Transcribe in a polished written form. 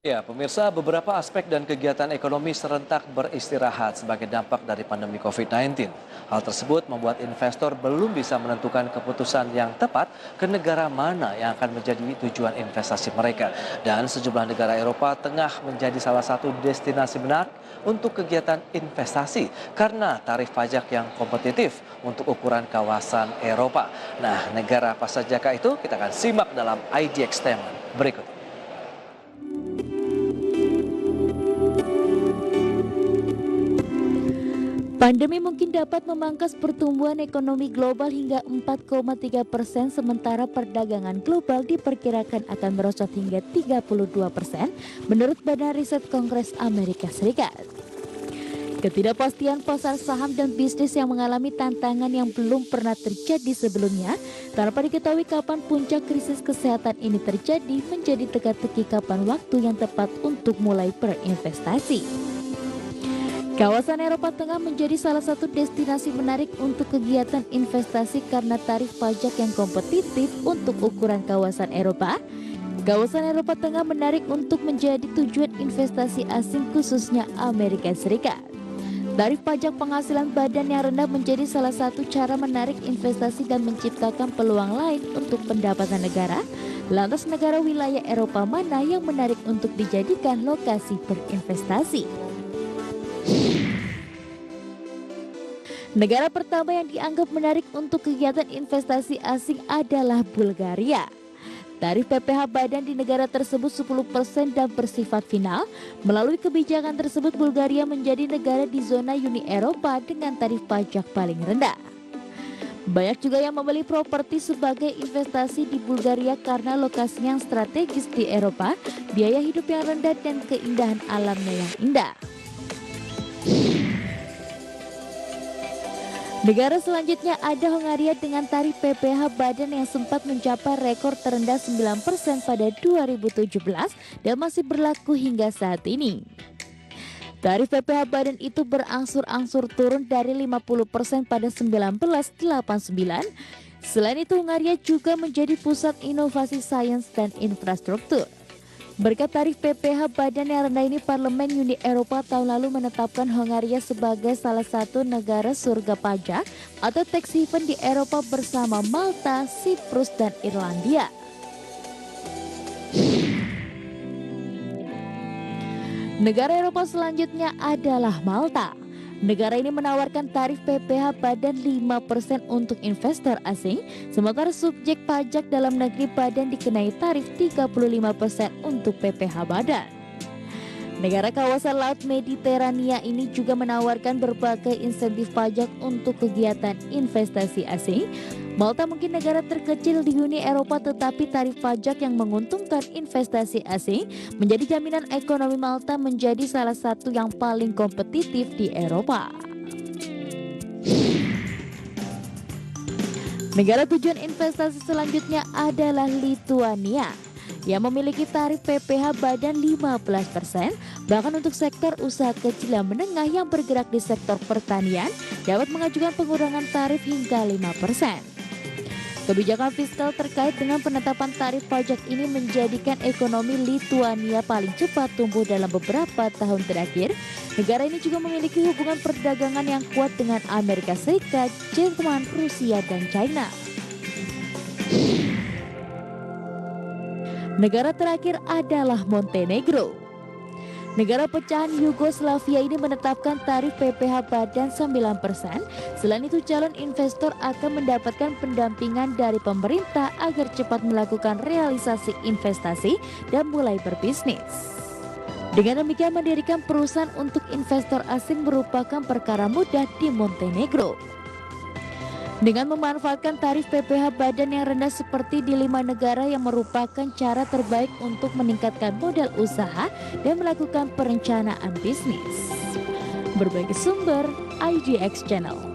Ya, pemirsa, beberapa aspek dan kegiatan ekonomi serentak beristirahat sebagai dampak dari pandemi COVID-19. Hal tersebut membuat investor belum bisa menentukan keputusan yang tepat ke negara mana yang akan menjadi tujuan investasi mereka. Dan sejumlah negara Eropa tengah menjadi salah satu destinasi menarik untuk kegiatan investasi karena tarif pajak yang kompetitif untuk ukuran kawasan Eropa. Nah, negara apa sajakah itu? Kita akan simak dalam IDX Statement berikut. Pandemi mungkin dapat memangkas pertumbuhan ekonomi global hingga 4,3%, sementara perdagangan global diperkirakan akan merosot hingga 32% menurut Badan Riset Kongres Amerika Serikat. Ketidakpastian pasar saham dan bisnis yang mengalami tantangan yang belum pernah terjadi sebelumnya, tanpa diketahui kapan puncak krisis kesehatan ini terjadi, menjadi teka-teki kapan waktu yang tepat untuk mulai berinvestasi. Kawasan Eropa Tengah menjadi salah satu destinasi menarik untuk kegiatan investasi karena tarif pajak yang kompetitif untuk ukuran kawasan Eropa. Kawasan Eropa Tengah menarik untuk menjadi tujuan investasi asing, khususnya Amerika Serikat. Tarif pajak penghasilan badan yang rendah menjadi salah satu cara menarik investasi dan menciptakan peluang lain untuk pendapatan negara. Lantas negara wilayah Eropa mana yang menarik untuk dijadikan lokasi berinvestasi? Negara pertama yang dianggap menarik untuk kegiatan investasi asing adalah Bulgaria. Tarif PPh badan di negara tersebut 10% dan bersifat final. Melalui kebijakan tersebut, Bulgaria menjadi negara di zona Uni Eropa dengan tarif pajak paling rendah. Banyak juga yang membeli properti sebagai investasi di Bulgaria karena lokasinya yang strategis di Eropa, biaya hidup yang rendah, dan keindahan alamnya yang indah. Negara selanjutnya ada Hongaria dengan tarif PPh badan yang sempat mencapai rekor terendah 9% pada 2017 dan masih berlaku hingga saat ini. Tarif PPh badan itu berangsur-angsur turun dari 50% pada 1989. Selain itu, Hongaria juga menjadi pusat inovasi sains dan infrastruktur. Berkat tarif PPh badan yang rendah ini, Parlemen Uni Eropa tahun lalu menetapkan Hongaria sebagai salah satu negara surga pajak atau tax haven di Eropa bersama Malta, Siprus, dan Irlandia. Negara Eropa selanjutnya adalah Malta. Negara ini menawarkan tarif PPh badan 5% untuk investor asing, sementara subjek pajak dalam negeri badan dikenai tarif 35% untuk PPh badan. Negara kawasan Laut Mediterania ini juga menawarkan berbagai insentif pajak untuk kegiatan investasi asing. Malta mungkin negara terkecil di Uni Eropa, tetapi tarif pajak yang menguntungkan investasi asing menjadi jaminan ekonomi Malta menjadi salah satu yang paling kompetitif di Eropa. Negara tujuan investasi selanjutnya adalah Lituania yang memiliki tarif PPh badan 15%, bahkan untuk sektor usaha kecil dan menengah yang bergerak di sektor pertanian dapat mengajukan pengurangan tarif hingga 5%. Kebijakan fiskal terkait dengan penetapan tarif pajak ini menjadikan ekonomi Lituania paling cepat tumbuh dalam beberapa tahun terakhir. Negara ini juga memiliki hubungan perdagangan yang kuat dengan Amerika Serikat, Jerman, Rusia, dan China. Negara terakhir adalah Montenegro. Negara pecahan Yugoslavia ini menetapkan tarif PPh badan 9%. Selain itu, calon investor akan mendapatkan pendampingan dari pemerintah agar cepat melakukan realisasi investasi dan mulai berbisnis. Dengan demikian, mendirikan perusahaan untuk investor asing merupakan perkara mudah di Montenegro. Dengan memanfaatkan tarif PPh badan yang rendah seperti di 5 negara yang merupakan cara terbaik untuk meningkatkan modal usaha dan melakukan perencanaan bisnis. Berbagai sumber, IDX Channel.